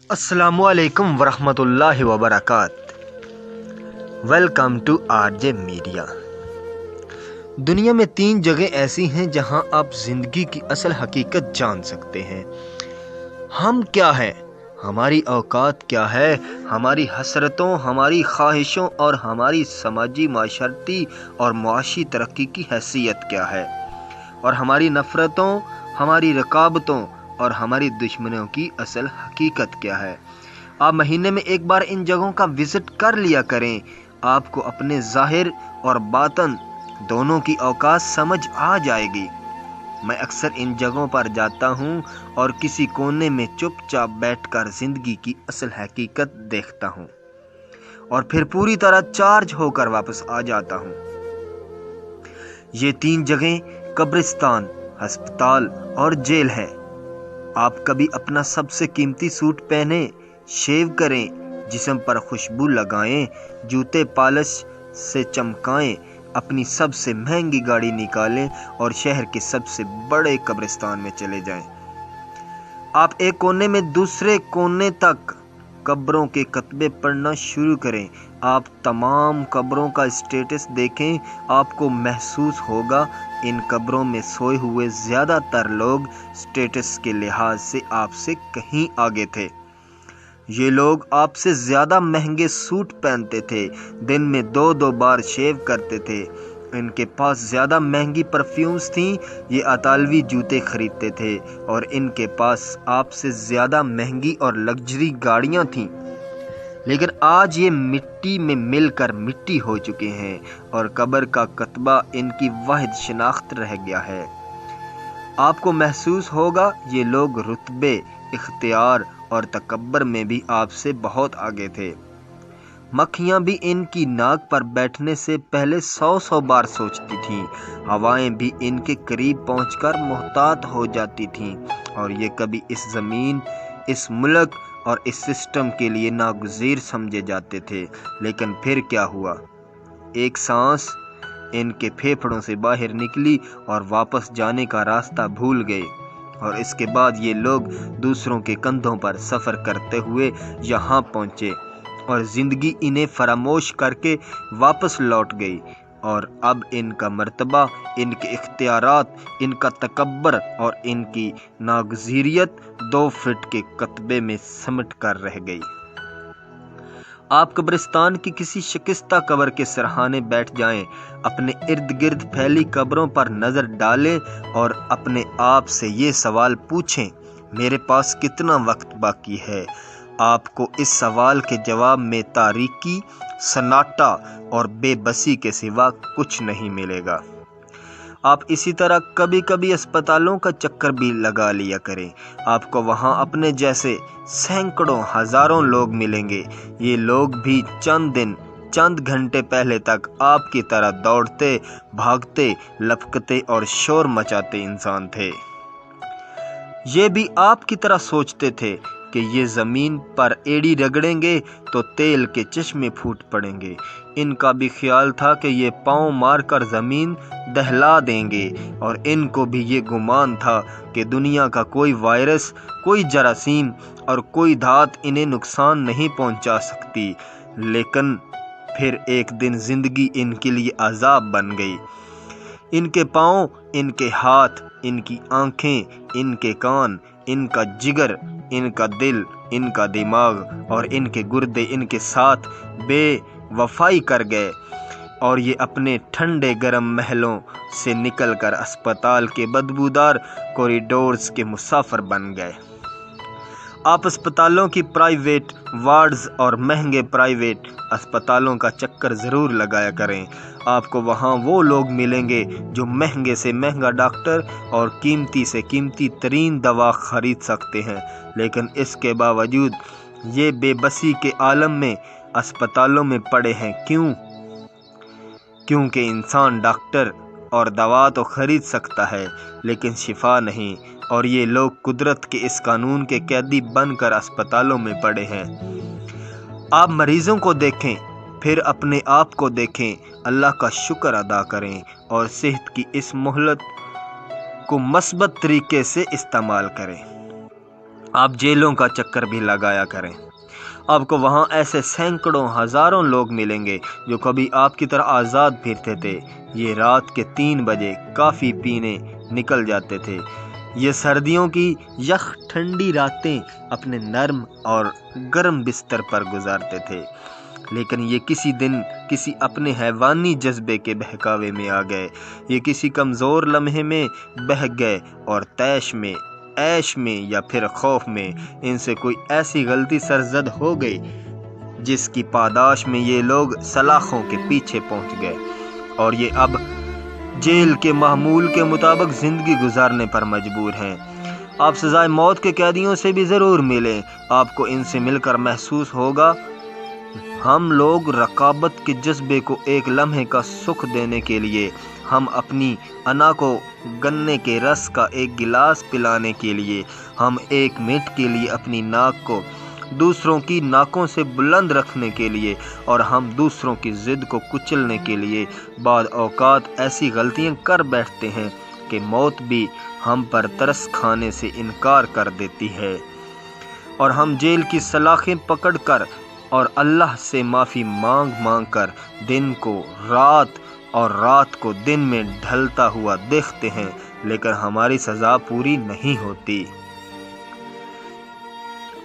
السلام علیکم ورحمۃ اللہ وبرکاتہ۔ Welcome to RJ media. دنیا میں 3 جگہیں ایسی ہیں جہاں آپ زندگی کی اصل حقیقت جان سکتے ہیں۔ ہم کیا ہیں، ہماری اوقات کیا ہے، ہماری حسرتوں، ہماری خواہشوں اور ہماری سماجی، معاشرتی اور معاشی ترقی کی حیثیت کیا ہے، اور ہماری نفرتوں، ہماری رقابتوں اور ہماری دشمنوں کی اصل حقیقت کیا ہے۔ آپ مہینے میں ایک بار ان جگہوں کا وزٹ کر لیا کریں، آپ کو اپنے ظاہر اور باطن دونوں کی اوقات سمجھ آ جائے گی۔ میں اکثر ان جگہوں پر جاتا ہوں اور کسی کونے میں چپ چاپ بیٹھ کر زندگی کی اصل حقیقت دیکھتا ہوں، اور پھر پوری طرح چارج ہو کر واپس آ جاتا ہوں۔ یہ 3 جگہیں قبرستان، ہسپتال اور جیل ہے۔ آپ کبھی اپنا سب سے قیمتی سوٹ پہنیں، شیو کریں، جسم پر خوشبو لگائیں، جوتے پالش سے چمکائیں، اپنی سب سے مہنگی گاڑی نکالیں اور شہر کے سب سے بڑے قبرستان میں چلے جائیں۔ آپ ایک کونے میں دوسرے کونے تک قبروں کے کتبے پڑھنا شروع کریں۔ آپ تمام قبروں کا اسٹیٹس دیکھیں، آپ کو محسوس ہوگا ان قبروں میں سوئے ہوئے زیادہ تر لوگ اسٹیٹس کے لحاظ سے آپ سے کہیں آگے تھے۔ یہ لوگ آپ سے زیادہ مہنگے سوٹ پہنتے تھے، دن میں 2 بار شیو کرتے تھے، ان کے پاس زیادہ مہنگی پرفیومز تھیں، یہ اطالوی جوتے خریدتے تھے، اور ان کے پاس آپ سے زیادہ مہنگی اور لگژری گاڑیاں تھیں۔ لیکن آج یہ مٹی میں مل کر مٹی ہو چکے ہیں، اور قبر کا کتبہ ان کی واحد شناخت رہ گیا ہے۔ آپ کو محسوس ہوگا یہ لوگ رتبے، اختیار اور تکبر میں بھی آپ سے بہت آگے تھے۔ مکھیاں بھی ان کی ناک پر بیٹھنے سے پہلے 100 بار سوچتی تھیں، ہوائیں بھی ان کے قریب پہنچ کر محتاط ہو جاتی تھیں، اور یہ کبھی اس زمین، اس ملک اور اس سسٹم کے لیے ناگزیر سمجھے جاتے تھے۔ لیکن پھر کیا ہوا؟ ایک سانس ان کے پھیپھڑوں سے باہر نکلی اور واپس جانے کا راستہ بھول گئے، اور اس کے بعد یہ لوگ دوسروں کے کندھوں پر سفر کرتے ہوئے یہاں پہنچے، اور زندگی انہیں فراموش کر کے واپس لوٹ گئی، اور اب ان کا مرتبہ، ان کے اختیارات، ان کا تکبر اور ان کی ناگزیریت 2 فٹ کے کتبے میں سمٹ کر رہ گئی۔ آپ قبرستان کی کسی شکستہ قبر کے سرہانے بیٹھ جائیں، اپنے ارد گرد پھیلی قبروں پر نظر ڈالیں اور اپنے آپ سے یہ سوال پوچھیں، میرے پاس کتنا وقت باقی ہے؟ آپ کو اس سوال کے جواب میں تاریکی، سناٹا اور بے بسی کے سوا کچھ نہیں ملے گا۔ آپ اسی طرح کبھی کبھی اسپتالوں کا چکر بھی لگا لیا کریں، آپ کو وہاں اپنے جیسے سینکڑوں، ہزاروں لوگ ملیں گے۔ یہ لوگ بھی چند دن، چند گھنٹے پہلے تک آپ کی طرح دوڑتے، بھاگتے، لپکتے اور شور مچاتے انسان تھے۔ یہ بھی آپ کی طرح سوچتے تھے کہ یہ زمین پر ایڑی رگڑیں گے تو تیل کے چشمے پھوٹ پڑیں گے۔ ان کا بھی خیال تھا کہ یہ پاؤں مار کر زمین دہلا دیں گے، اور ان کو بھی یہ گمان تھا کہ دنیا کا کوئی وائرس، کوئی جراثیم اور کوئی دھات انہیں نقصان نہیں پہنچا سکتی۔ لیکن پھر ایک دن زندگی ان کے لیے عذاب بن گئی۔ ان کے پاؤں، ان کے ہاتھ، ان کی آنکھیں، ان کے کان، ان کا جگر، ان کا دل، ان کا دماغ اور ان کے گردے ان کے ساتھ بے وفائی کر گئے، اور یہ اپنے ٹھنڈے گرم محلوں سے نکل کر اسپتال کے بدبودار کوریڈورز کے مسافر بن گئے۔ آپ اسپتالوں کی پرائیویٹ وارڈز اور مہنگے پرائیویٹ اسپتالوں کا چکر ضرور لگایا کریں۔ آپ کو وہاں وہ لوگ ملیں گے جو مہنگے سے مہنگا ڈاکٹر اور قیمتی سے قیمتی ترین دوا خرید سکتے ہیں، لیکن اس کے باوجود یہ بے بسی کے عالم میں اسپتالوں میں پڑے ہیں۔ کیوں؟ کیونکہ انسان ڈاکٹر اور دوا تو خرید سکتا ہے، لیکن شفا نہیں، اور یہ لوگ قدرت کے اس قانون کے قیدی بن کر اسپتالوں میں پڑے ہیں۔ آپ مریضوں کو دیکھیں، پھر اپنے آپ کو دیکھیں، اللہ کا شکر ادا کریں اور صحت کی اس مہلت کو مثبت طریقے سے استعمال کریں۔ آپ جیلوں کا چکر بھی لگایا کریں، آپ کو وہاں ایسے سینکڑوں ہزاروں لوگ ملیں گے جو کبھی آپ کی طرح آزاد پھرتے تھے۔ یہ رات کے 3 بجے کافی پینے نکل جاتے تھے۔ یہ سردیوں کی یخ ٹھنڈی راتیں اپنے نرم اور گرم بستر پر گزارتے تھے، لیکن یہ کسی دن کسی اپنے حیوانی جذبے کے بہکاوے میں آ گئے، یہ کسی کمزور لمحے میں بہک گئے اور عیش میں یا پھر خوف میں ان سے کوئی ایسی غلطی سرزد ہو گئی جس کی پاداش میں یہ لوگ سلاخوں کے پیچھے پہنچ گئے، اور یہ اب جیل کے معمول کے مطابق زندگی گزارنے پر مجبور ہیں۔ آپ سزائے موت کے قیدیوں سے بھی ضرور ملیں، آپ کو ان سے مل کر محسوس ہوگا ہم لوگ رقابت کے جذبے کو ایک لمحے کا سکھ دینے کے لیے، ہم اپنی انا کو گنے کے رس کا ایک گلاس پلانے کے لیے، ہم ایک منٹ کے لیے اپنی ناک کو دوسروں کی ناکوں سے بلند رکھنے کے لیے، اور ہم دوسروں کی ضد کو کچلنے کے لیے بعض اوقات ایسی غلطیاں کر بیٹھتے ہیں کہ موت بھی ہم پر ترس کھانے سے انکار کر دیتی ہے، اور ہم جیل کی سلاخیں پکڑ کر اور اللہ سے معافی مانگ کر دن کو رات اور رات کو دن میں ڈھلتا ہوا دیکھتے ہیں، لیکن ہماری سزا پوری نہیں ہوتی۔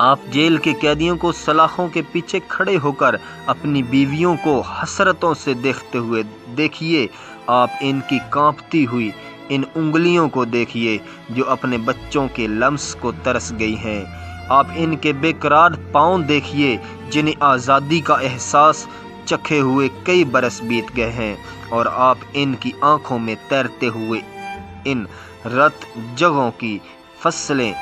آپ جیل کے قیدیوں کو سلاخوں کے پیچھے کھڑے ہو کر اپنی بیویوں کو حسرتوں سے دیکھتے ہوئے دیکھیے، آپ ان کی کانپتی ہوئی ان انگلیوں کو دیکھیے جو اپنے بچوں کے لمس کو ترس گئی ہیں، آپ ان کے بے قرار پاؤں دیکھیے جنہیں آزادی کا احساس چکھے ہوئے کئی برس بیت گئے ہیں، اور آپ ان کی آنکھوں میں تیرتے ہوئے ان رت جگہوں کی فصلیں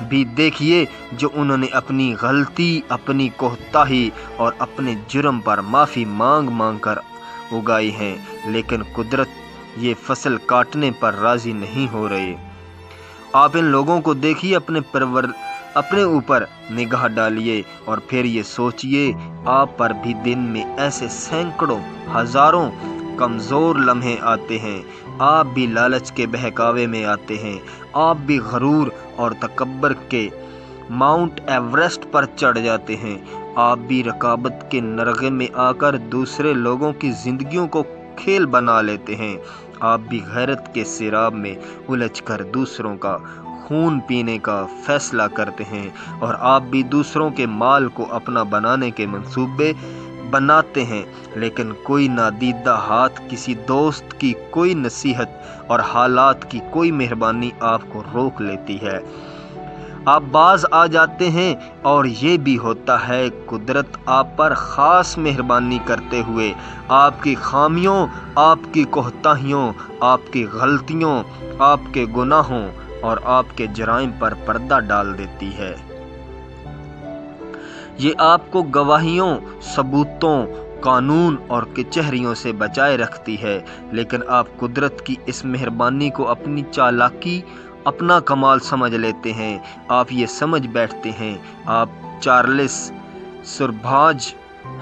بھی دیکھیے جو انہوں نے اپنی غلطی، اپنی کوتاہی اور اپنے جرم پر معافی مانگ کر اگائی ہیں، لیکن قدرت یہ فصل کاٹنے پر راضی نہیں ہو رہی۔ آپ ان لوگوں کو دیکھیے، اپنے اوپر نگاہ ڈالیے اور پھر یہ سوچئے آپ پر بھی دن میں ایسے سینکڑوں ہزاروں کمزور لمحے آتے ہیں، آپ بھی لالچ کے بہکاوے میں آتے ہیں، آپ بھی غرور اور تکبر کے ماؤنٹ ایورسٹ پر چڑھ جاتے ہیں، آپ بھی رقابت کے نرغے میں آ کر دوسرے لوگوں کی زندگیوں کو کھیل بنا لیتے ہیں، آپ بھی غیرت کے سیراب میں الجھ کر دوسروں کا خون پینے کا فیصلہ کرتے ہیں، اور آپ بھی دوسروں کے مال کو اپنا بنانے کے منصوبے بناتے ہیں، لیکن کوئی نادیدہ ہاتھ، کسی دوست کی کوئی نصیحت اور حالات کی کوئی مہربانی آپ کو روک لیتی ہے۔ آپ باز آ جاتے ہیں، اور یہ بھی ہوتا ہے قدرت آپ پر خاص مہربانی کرتے ہوئے آپ کی خامیوں، آپ کی کوتاہیوں، آپ کی غلطیوں، آپ کے گناہوں اور آپ کے جرائم پر پردہ ڈال دیتی ہے۔ یہ آپ کو گواہیوں، ثبوتوں، قانون اور کچہریوں سے بچائے رکھتی ہے، لیکن آپ قدرت کی اس مہربانی کو اپنی چالاکی، اپنا کمال سمجھ لیتے ہیں۔ آپ یہ سمجھ بیٹھتے ہیں آپ چارلس سربراج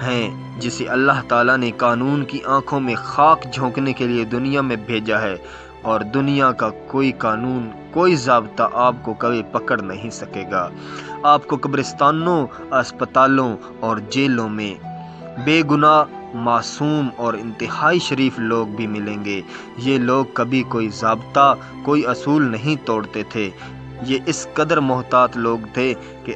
ہیں جسے اللہ تعالیٰ نے قانون کی آنکھوں میں خاک جھونکنے کے لیے دنیا میں بھیجا ہے، اور دنیا کا کوئی قانون، کوئی ضابطہ آپ کو کبھی پکڑ نہیں سکے گا۔ آپ کو قبرستانوں، اسپتالوں اور جیلوں میں بے گناہ، معصوم اور انتہائی شریف لوگ بھی ملیں گے۔ یہ لوگ کبھی کوئی ضابطہ، کوئی اصول نہیں توڑتے تھے، یہ اس قدر محتاط لوگ تھے کہ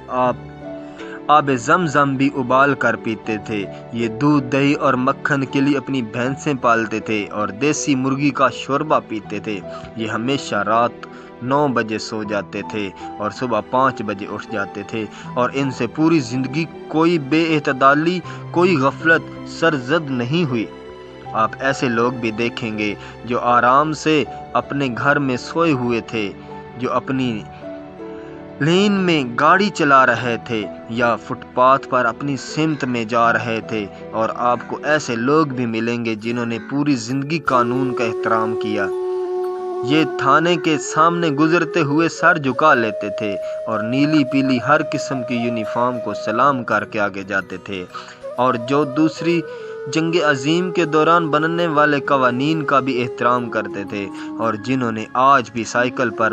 آب زمزم بھی ابال کر پیتے تھے، یہ دودھ، دہی اور مکھن کے لیے اپنی بھینسیں پالتے تھے اور دیسی مرغی کا شوربہ پیتے تھے، یہ ہمیشہ رات 9 بجے سو جاتے تھے اور صبح 5 بجے اٹھ جاتے تھے، اور ان سے پوری زندگی کوئی بے اعتدالی، کوئی غفلت سرزد نہیں ہوئی۔ آپ ایسے لوگ بھی دیکھیں گے جو آرام سے اپنے گھر میں سوئے ہوئے تھے، جو اپنی لین میں گاڑی چلا رہے تھے یا فٹ پاتھ پر اپنی سمت میں جا رہے تھے، اور آپ کو ایسے لوگ بھی ملیں گے جنہوں نے پوری زندگی قانون کا احترام کیا، یہ تھانے کے سامنے گزرتے ہوئے سر جھکا لیتے تھے اور نیلی پیلی ہر قسم کی یونیفارم کو سلام کر کے آگے جاتے تھے، اور جو دوسری جنگ عظیم کے دوران بننے والے قوانین کا بھی احترام کرتے تھے، اور جنہوں نے آج بھی سائیکل پر